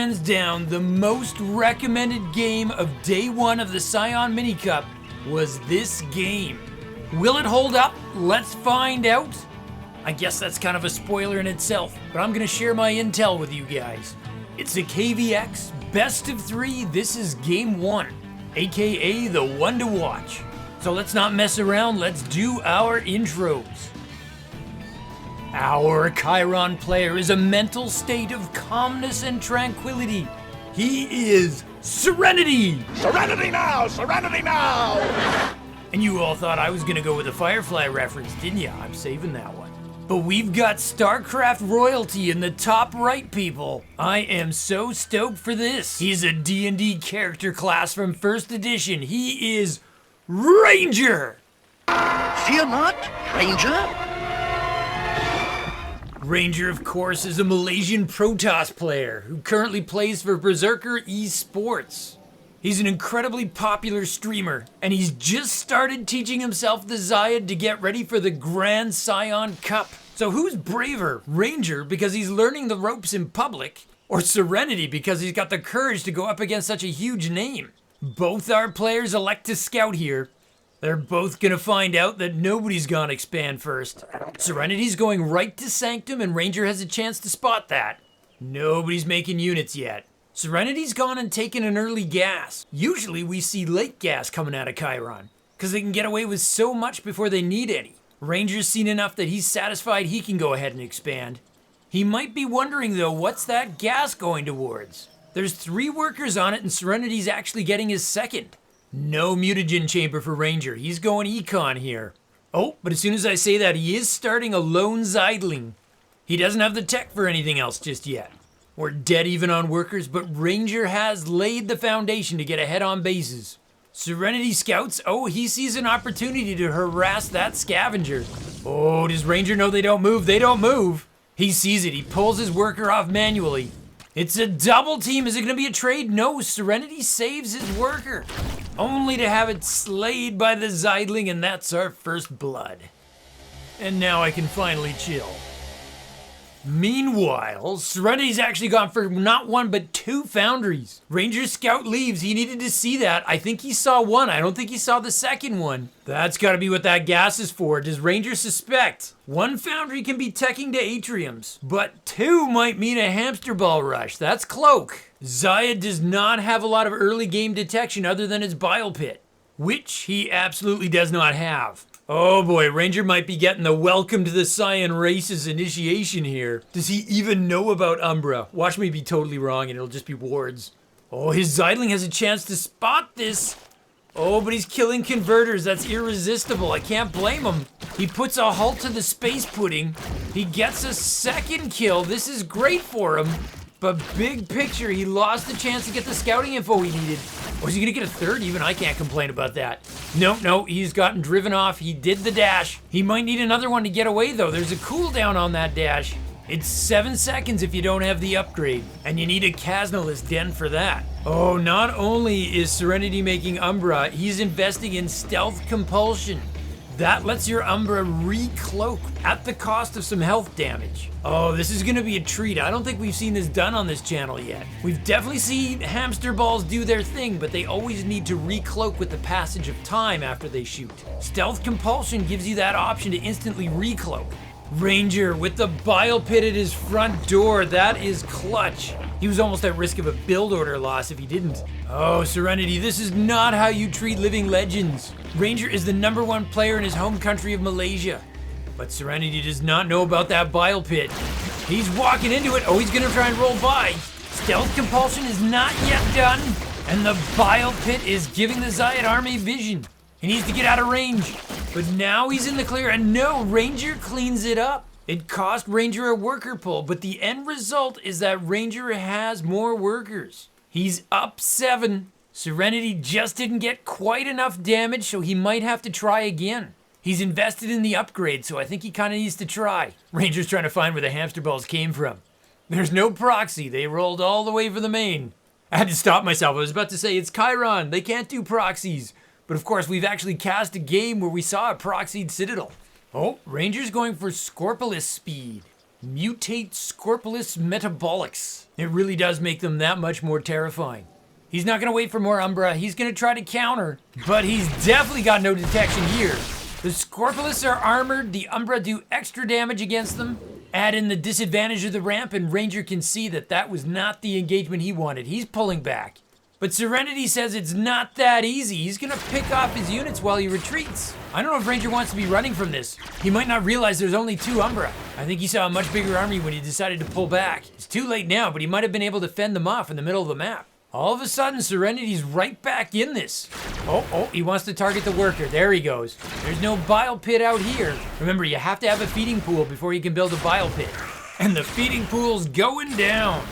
Hands down, the most recommended game of day one of the Scion Mini Cup was this game. Will it hold up? Let's find out. I guess that's kind of a spoiler in itself, but I'm gonna share my intel with you guys. It's a KVX best of 3. This is game 1, aka the one to watch. So let's not mess around, let's do our intros. Our Keiron player is a mental state of calmness and tranquility. He is Serenity! Serenity now! Serenity now! And you all thought I was gonna go with a Firefly reference, didn't ya? I'm saving that one. But we've got Starcraft royalty in the top right, people. I am so stoked for this. He's a D&D character class from 1st edition. He is Ranger! Fear not, Ranger. Ranger, of course, is a Malaysian protoss player who currently plays for Berserker eSports. He's an incredibly popular streamer, and he's just started teaching himself the Xayid to get ready for the Grand Scion Cup. So who's braver, Ranger because he's learning the ropes in public, or Serenity because he's got the courage to go up against such a huge name? Both our players elect to scout here. They're both gonna find out that nobody's gonna expand first. Serenity's going right to Sanctum, and Ranger has a chance to spot that. Nobody's making units yet. Serenity's gone and taken an early gas. Usually we see late gas coming out of Keiron, because they can get away with so much before they need any. Ranger's seen enough that he's satisfied he can go ahead and expand. He might be wondering though, what's that gas going towards? There's 3 workers on it and Serenity's actually getting his second. No mutagen chamber for Ranger, he's going econ here. Oh, but as soon as I say that, he is starting a lone Xayidling. He doesn't have the tech for anything else just yet. We're dead even on workers, but Ranger has laid the foundation to get ahead on bases. Serenity scouts, oh, he sees an opportunity to harass that scavenger. Oh, does Ranger know they don't move? They don't move. He sees it, he pulls his worker off manually. It's a double team, is it gonna be a trade? No, Serenity saves his worker. Only to have it slayed by the Xayidling, and that's our first blood. And now I can finally chill. Meanwhile, Serenity's actually gone for not 1 but 2 foundries. Ranger's scout leaves, he needed to see that. I think he saw 1, I don't think he saw the second one. That's gotta be what that gas is for. Does Ranger suspect? 1 foundry can be teching to atriums, but 2 might mean a hamster ball rush. That's Cloak. Xayid does not have a lot of early game detection other than his bile pit, which he absolutely does not have. Oh boy, Ranger might be getting the welcome to the Scion races initiation here. Does he even know about Umbra? Watch me be totally wrong and it'll just be wards. Oh, his Xayidling has a chance to spot this. Oh, but he's killing converters. That's irresistible. I can't blame him. He puts a halt to the space pudding. He gets a second kill. This is great for him. But big picture, he lost the chance to get the scouting info he needed. Oh, is he gonna get a third? Even I can't complain about that. No, he's gotten driven off. He did the dash. He might need another one to get away though. There's a cooldown on that dash. It's 7 seconds if you don't have the upgrade, and you need a Casnolus Den for that. Oh, not only is Serenity making Umbra, he's investing in Stealth Compulsion. That lets your Umbra re-cloak at the cost of some health damage. Oh, this is gonna be a treat. I don't think we've seen this done on this channel yet. We've definitely seen hamster balls do their thing, but they always need to re-cloak with the passage of time after they shoot. Stealth Compulsion gives you that option to instantly re-cloak. Ranger with the bile pit at his front door, that is clutch. He was almost at risk of a build order loss if he didn't. Oh, Serenity, this is not how you treat living legends. Ranger is the #1 player in his home country of Malaysia. But Serenity does not know about that bile pit. He's walking into it. Oh, he's gonna try and roll by. Stealth Compulsion is not yet done. And the bile pit is giving the Xayid army vision. He needs to get out of range. But now he's in the clear, and no, Ranger cleans it up. It cost Ranger a worker pull, but the end result is that Ranger has more workers. He's up 7. Serenity just didn't get quite enough damage, so he might have to try again. He's invested in the upgrade, so I think he kind of needs to try. Ranger's trying to find where the hamster balls came from. There's no proxy. They rolled all the way for the main. I had to stop myself. I was about to say, it's Keiron. They can't do proxies. But of course, we've actually cast a game where we saw a proxied Citadel. Oh, Ranger's going for Scorpulus speed. Mutate Scorpulus Metabolics. It really does make them that much more terrifying. He's not gonna wait for more Umbra. He's gonna try to counter, but he's definitely got no detection here. The Scorpulus are armored. The Umbra do extra damage against them. Add in the disadvantage of the ramp, and Ranger can see that that was not the engagement he wanted. He's pulling back. But Serenity says it's not that easy. He's gonna pick off his units while he retreats. I don't know if Ranger wants to be running from this. He might not realize there's only 2 Umbra. I think he saw a much bigger army when he decided to pull back. It's too late now, but he might have been able to fend them off in the middle of the map. All of a sudden, Serenity's right back in this. Oh, he wants to target the worker. There he goes. There's no bile pit out here. Remember, you have to have a feeding pool before you can build a bile pit. And the feeding pool's going down.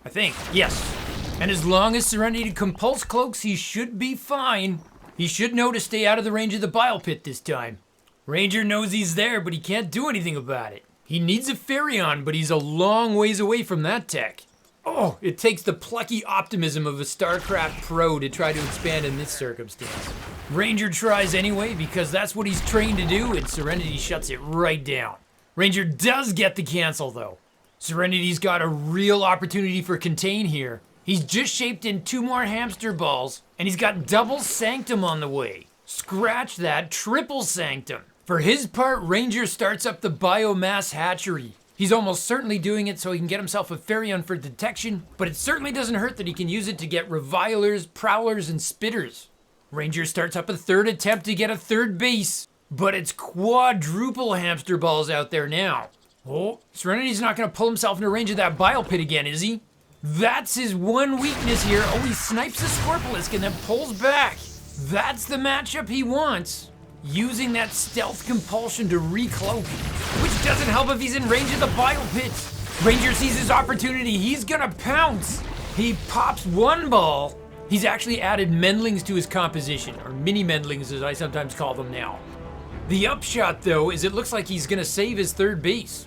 I think, yes. And as long as Serenity compulse cloaks, he should be fine. He should know to stay out of the range of the bile pit this time. Ranger knows he's there, but he can't do anything about it. He needs a Ferion, but he's a long ways away from that tech. Oh, it takes the plucky optimism of a Starcraft pro to try to expand in this circumstance. Ranger tries anyway because that's what he's trained to do, and Serenity shuts it right down. Ranger does get the cancel though. Serenity's got a real opportunity for contain here. He's just shaped in 2 more hamster balls, and he's got double Sanctum on the way. Scratch that, triple Sanctum. For his part, Ranger starts up the biomass hatchery. He's almost certainly doing it so he can get himself a Ferion for detection, but it certainly doesn't hurt that he can use it to get revilers, prowlers, and spitters. Ranger starts up a 3rd attempt to get a 3rd base, but it's quadruple hamster balls out there now. Oh, Serenity's not gonna pull himself into range of that bile pit again, is he? That's his one weakness here. Oh, he snipes the Scorpulus and then pulls back. That's the matchup he wants. Using that stealth compulsion to recloak, which doesn't help if he's in range of the bile pit. Ranger sees his opportunity. He's gonna pounce. He pops 1 ball. He's actually added Mendlings to his composition, or mini Mendlings as I sometimes call them now. The upshot though is it looks like he's gonna save his 3rd base.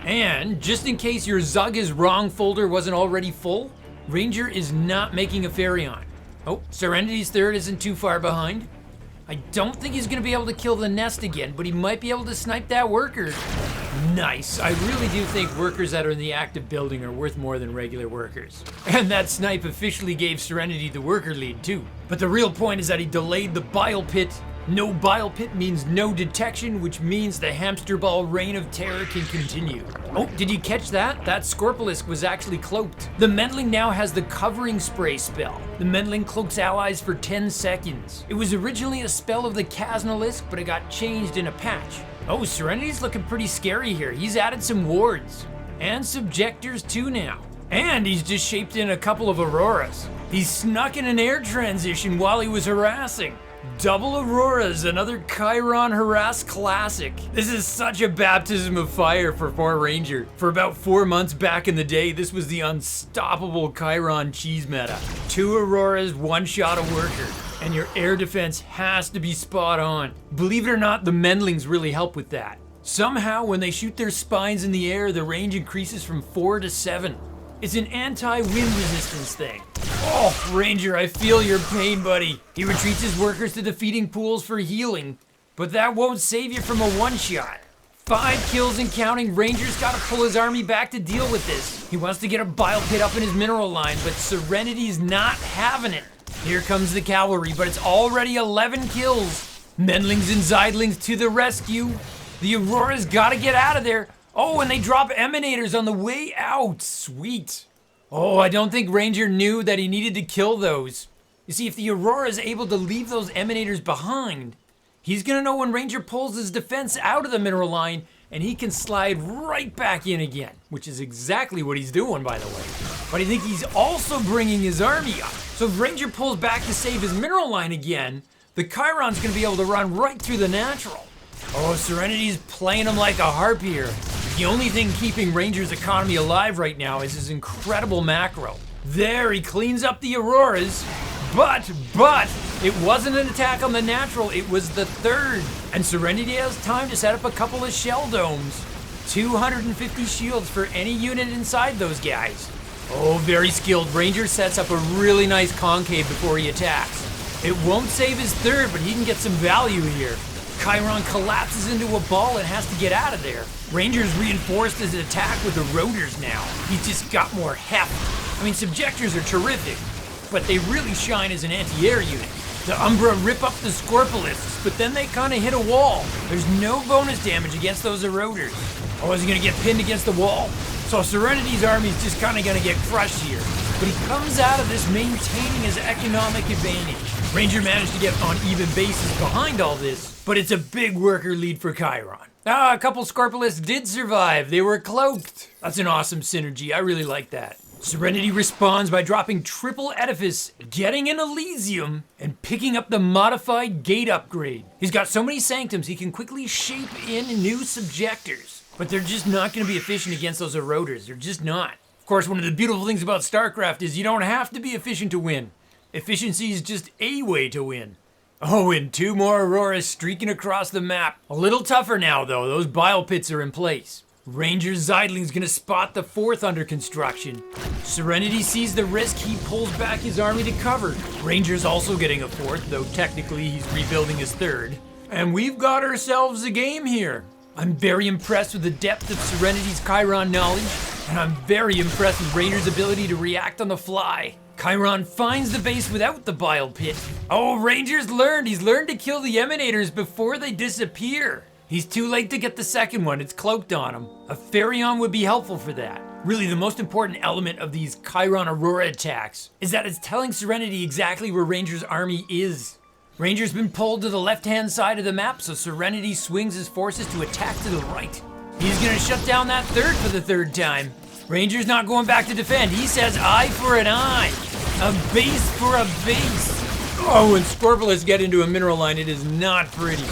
And just in case your Zug is wrong folder wasn't already full, Ranger is not making a Ferion. Oh, Serenity's 3rd isn't too far behind. I don't think he's gonna be able to kill the nest again, but he might be able to snipe that worker. Nice. I really do think workers that are in the act of building are worth more than regular workers. And that snipe officially gave Serenity the worker lead too. But the real point is that he delayed the bile pit. No bile pit means no detection, which means the hamster ball reign of terror can continue. Oh, did you catch that? That Scorpulus was actually cloaked. The Mendling now has the covering spray spell. The Mendling cloaks allies for 10 seconds. It was originally a spell of the Kasnalisk, but it got changed in a patch. Oh, Serenity's looking pretty scary here. He's added some wards. And subjectors too now. And he's just shaped in a couple of Auroras. He snuck in an air transition while he was harassing. Double Auroras, another Keiron harass classic. This is such a baptism of fire for 4 Ranger. For about 4 months back in the day, this was the unstoppable Keiron cheese meta. 2 Auroras, 1 shot a worker. And your air defense has to be spot on. Believe it or not, the Mendlings really help with that. Somehow, when they shoot their spines in the air, the range increases from 4 to 7. It's an anti-wind resistance thing. Oh, Ranger, I feel your pain, buddy. He retreats his workers to the feeding pools for healing, but that won't save you from a 1-shot. 5 kills and counting. Ranger's gotta pull his army back to deal with this. He wants to get a bile pit up in his mineral line, but Serenity's not having it. Here comes the cavalry, but it's already 11 kills. Mendlings and Xayidlings to the rescue. The Aurora's gotta get out of there. Oh, and they drop emanators on the way out. Sweet. Oh, I don't think Ranger knew that he needed to kill those. You see, if the Aurora is able to leave those emanators behind, he's gonna know when Ranger pulls his defense out of the mineral line, and he can slide right back in again, which is exactly what he's doing, by the way. But I think he's also bringing his army up. So if Ranger pulls back to save his mineral line again, the Keiron's gonna be able to run right through the natural. Oh, Serenity's playing him like a harp here. The only thing keeping Ranger's economy alive right now is his incredible macro. There, he cleans up the Auroras, but it wasn't an attack on the natural, it was the 3rd. And Serenity has time to set up a couple of shell domes. 250 shields for any unit inside those guys. Oh, very skilled. Ranger sets up a really nice concave before he attacks. It won't save his 3rd, but he can get some value here. Keiron collapses into a ball and has to get out of there. Rangers reinforced his attack with the rotors now. He's just got more heft. I mean, subjectors are terrific, but they really shine as an anti-air unit. The Umbra rip up the Scorpolisks, but then they kind of hit a wall. There's no bonus damage against those eroders. Oh, is he gonna get pinned against the wall? So Serenity's army's just kind of gonna get crushed here. But he comes out of this maintaining his economic advantage. Ranger managed to get on even bases behind all this, but it's a big worker lead for Keiron. Ah, a couple Scorpolisks did survive. They were cloaked. That's an awesome synergy. I really like that. Serenity responds by dropping triple edifice, getting an Elysium, and picking up the modified gate upgrade. He's got so many sanctums he can quickly shape in new subjectors, but they're just not going to be efficient against those eroders. They're just not. Of course, one of the beautiful things about Starcraft is you don't have to be efficient to win. Efficiency is just a way to win. Oh, and 2 more Auroras streaking across the map. A little tougher now, though. Those bile pits are in place. Ranger Xayid's gonna spot the 4th under construction. Serenity sees the risk, he pulls back his army to cover. Ranger's also getting a 4th, though technically he's rebuilding his 3rd. And we've got ourselves a game here. I'm very impressed with the depth of Serenity's Keiron knowledge, and I'm very impressed with Ranger's ability to react on the fly. Keiron finds the base without the bile pit. Oh, Ranger's learned. He's learned to kill the emanators before they disappear. He's too late to get the second one, it's cloaked on him. A Pharaon would be helpful for that. Really, the most important element of these Keiron Aurora attacks is that it's telling Serenity exactly where Ranger's army is. Ranger's been pulled to the left-hand side of the map, so Serenity swings his forces to attack to the right. He's gonna shut down that 3rd for the 3rd time. Ranger's not going back to defend. He says eye for an eye. A base for a base. Oh, when Scorpolis get into a mineral line, it is not pretty.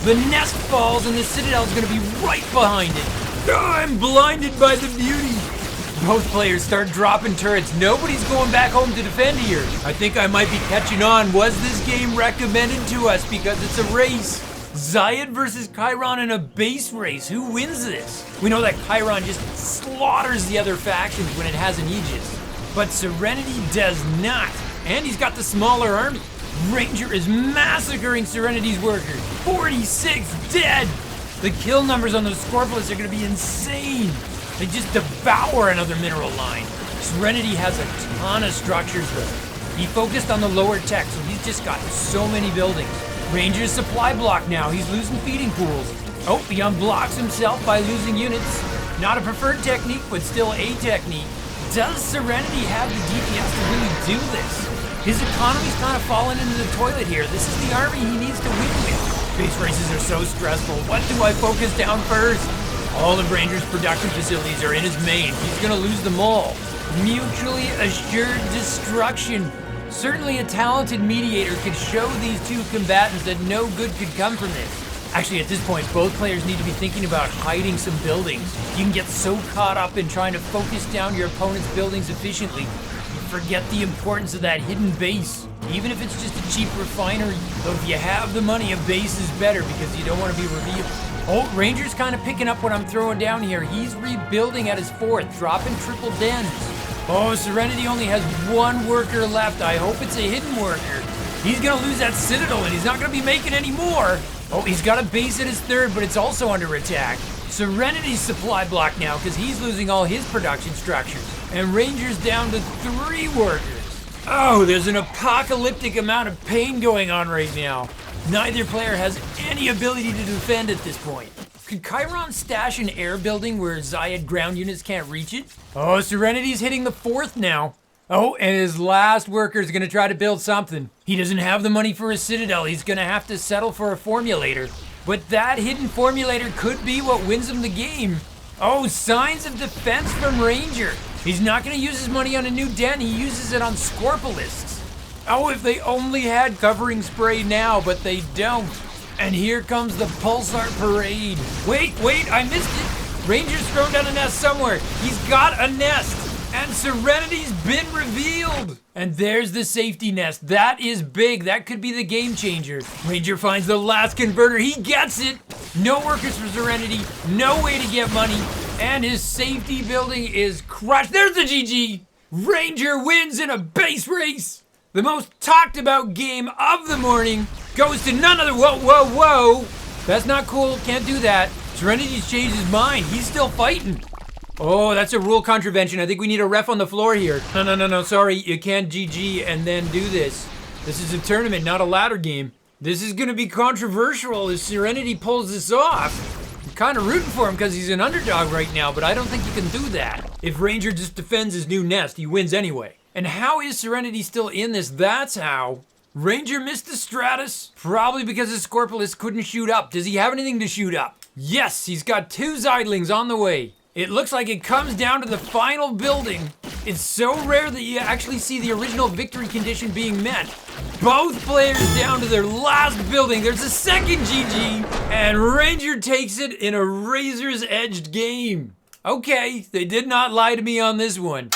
The nest falls and the Citadel's gonna be right behind it. Oh, I'm blinded by the beauty. Both players start dropping turrets. Nobody's going back home to defend here. I think I might be catching on. Was this game recommended to us because it's a race? Xayid versus Keiron in a base race. Who wins this? We know that Keiron just slaughters the other factions when it has an Aegis. But Serenity does not. And he's got the smaller army. Ranger is massacring Serenity's workers. 46 dead! The kill numbers on those Scorpolis are gonna be insane. They just devour another mineral line. Serenity has a ton of structures though. He focused on the lower tech, so he's just got so many buildings. Ranger's supply block now, he's losing feeding pools. Oh, he unblocks himself by losing units. Not a preferred technique, but still a technique. Does Serenity have the DPS to really do this? His economy's kind of fallen into the toilet here. This is the army he needs to win with. Base races are so stressful. What do I focus down first? All of Ranger's production facilities are in his main. He's gonna lose them all. Mutually assured destruction. Certainly a talented mediator could show these two combatants that no good could come from this. Actually, at this point, both players need to be thinking about hiding some buildings. You can get so caught up in trying to focus down your opponent's buildings efficiently, you forget the importance of that hidden base. Even if it's just a cheap refinery, though if you have the money, a base is better because you don't want to be revealed. Oh, Ranger's kind of picking up what I'm throwing down here. He's rebuilding at his 4th, dropping triple dens. Oh, Serenity only has 1 worker left. I hope it's a hidden worker. He's gonna lose that Citadel and he's not gonna be making any more. Oh, he's got a base at his 3rd, but it's also under attack. Serenity's supply block now because he's losing all his production structures. And Ranger's down to 3 workers. Oh, there's an apocalyptic amount of pain going on right now. Neither player has any ability to defend at this point. Could Keiron stash an air building where Xayid ground units can't reach it? Oh, Serenity's hitting the 4th now. Oh, and his last worker's gonna try to build something. He doesn't have the money for a Citadel. He's gonna have to settle for a formulator. But that hidden formulator could be what wins him the game. Oh, signs of defense from Ranger. He's not gonna use his money on a new den. He uses it on Scorpolisks. Oh, if they only had covering spray now, but they don't. And here comes the Pulsar Parade. Wait, I missed it. Ranger's thrown down a nest somewhere. He's got a nest. And Serenity's been revealed. And there's the safety nest. That is big. That could be the game changer. Ranger finds the last converter. He gets it. No workers for Serenity. No way to get money. And his safety building is crushed. There's the GG. Ranger wins in a base race. The most talked about game of the morning goes to none other, whoa, That's not cool. Can't do that. Serenity's changed his mind. He's still fighting. Oh, that's a rule contravention. I think we need a ref on the floor here. No. Sorry, you can't GG and then do this. This is a tournament, not a ladder game. This is going to be controversial if Serenity pulls this off. I'm kind of rooting for him because he's an underdog right now, but I don't think he can do that. If Ranger just defends his new nest, he wins anyway. And how is Serenity still in this? That's how. Ranger missed the Stratus, probably because his Scorpius couldn't shoot up. Does he have anything to shoot up? Yes, he's got 2 Xayidlings on the way. It looks like it comes down to the final building. It's so rare that you actually see the original victory condition being met. Both players down to their last building. There's a second GG, and Ranger takes it in a razor's edged game. Okay, they did not lie to me on this one.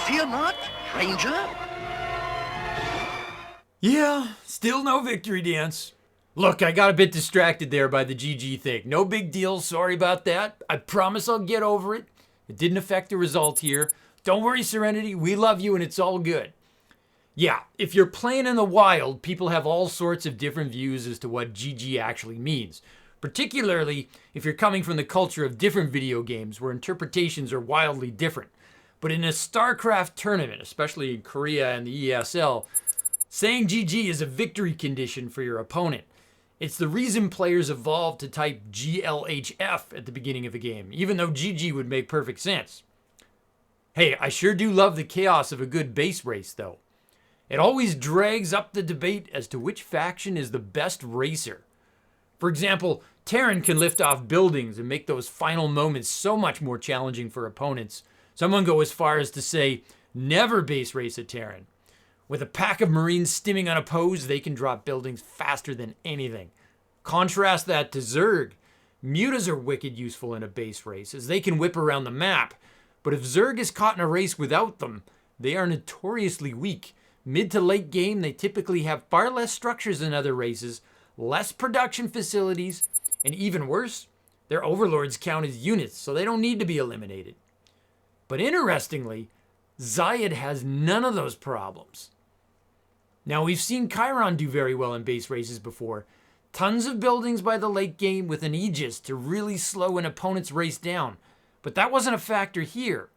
Fear not, Ranger. Yeah, still no victory dance. Look, I got a bit distracted there by the GG thing. No big deal, sorry about that. I promise I'll get over it. It didn't affect the result here. Don't worry, Serenity, we love you and it's all good. Yeah, if you're playing in the wild, people have all sorts of different views as to what GG actually means. Particularly if you're coming from the culture of different video games where interpretations are wildly different. But in a Starcraft tournament, especially in Korea and the ESL, saying GG is a victory condition for your opponent. It's the reason players evolved to type GLHF at the beginning of a game, even though GG would make perfect sense. Hey, I sure do love the chaos of a good base race, though. It always drags up the debate as to which faction is the best racer. For example, Terran can lift off buildings and make those final moments so much more challenging for opponents. Someone go as far as to say, never base race a Terran. With a pack of Marines stimming unopposed, they can drop buildings faster than anything. Contrast that to Zerg. Mutas are wicked useful in a base race, as they can whip around the map. But if Zerg is caught in a race without them, they are notoriously weak. Mid to late game, they typically have far less structures than other races, less production facilities, and even worse, their overlords count as units, so they don't need to be eliminated. But interestingly, Xayid has none of those problems. Now, we've seen Keiron do very well in base races before. Tons of buildings by the late game with an Aegis to really slow an opponent's race down. But that wasn't a factor here.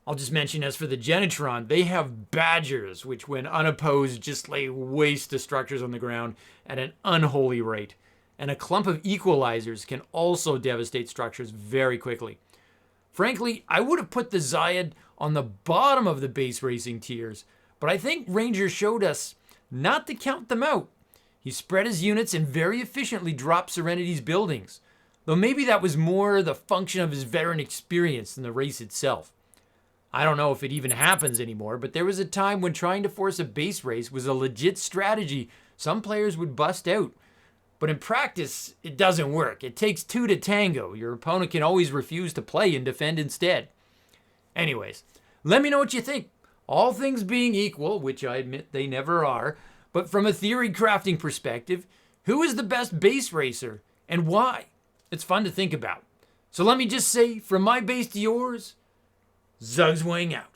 I'll just mention, as for the Genitron, they have Badgers, which when unopposed just lay waste to structures on the ground at an unholy rate. And a clump of Equalizers can also devastate structures very quickly. Frankly, I would have put the Xayid on the bottom of the base racing tiers, but I think Ranger showed us not to count them out. He spread his units and very efficiently dropped Serenity's buildings, though maybe that was more the function of his veteran experience than the race itself. I don't know if it even happens anymore, but there was a time when trying to force a base race was a legit strategy some players would bust out. But in practice, it doesn't work. It takes 2 to tango. Your opponent can always refuse to play and defend instead. Anyways, let me know what you think. All things being equal, which I admit they never are, but from a theory crafting perspective, who is the best base racer and why? It's fun to think about. So let me just say, from my base to yours, Zugzwang out.